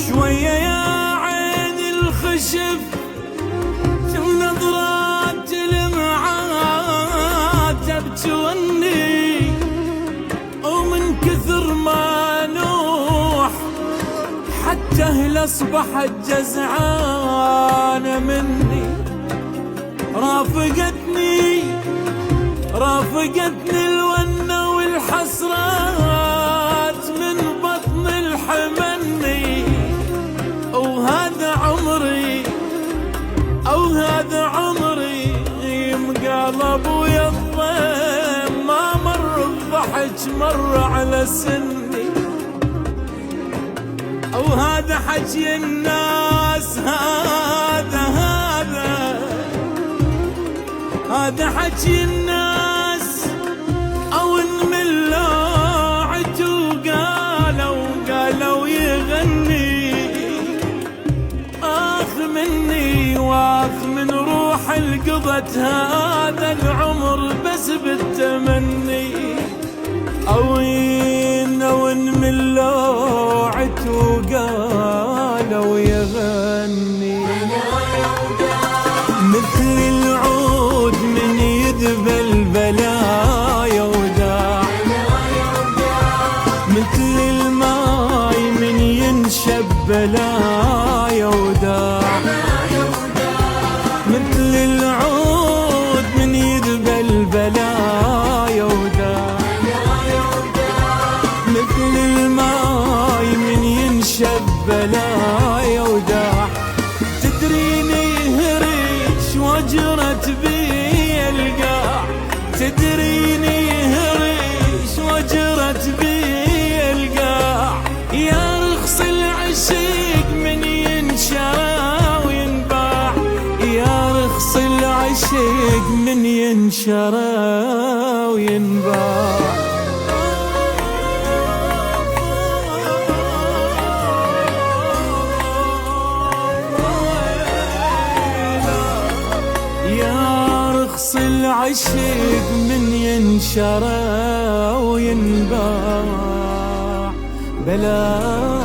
شوية يا عين الخشف شوف نظرات المعاد تبتوني، ومن كثر ما نوح حتى اهل اصبحت جزعانة مني. رافقتني الونة والحسرات من بطن الحمني، وهذا عمري مقالب ويضم، ما مر الضحك مر على سني. وهذا حكي الناس، هذا حكي الناس، او انملاعت وقالوا يغني. آخ مني واخ من روح القضت هذا العمر بس بالتمني. او انملاعت وقالوا يغني. مثل العود من يذبى البلايا وداع، مثل الماي من ينشب بلايا وداع، مثل العود من يذبى البلايا وداع، مثل الماي من ينشب بلايا وداع. تدريني هريش وجرت بي القاع، تدريني هريش وجرت بي القاع. يا رخص العشيق من ينشرى وينباع، يا رخص العشيق من ينشرى وينباع. العشيق من ينشرى وينباع بلا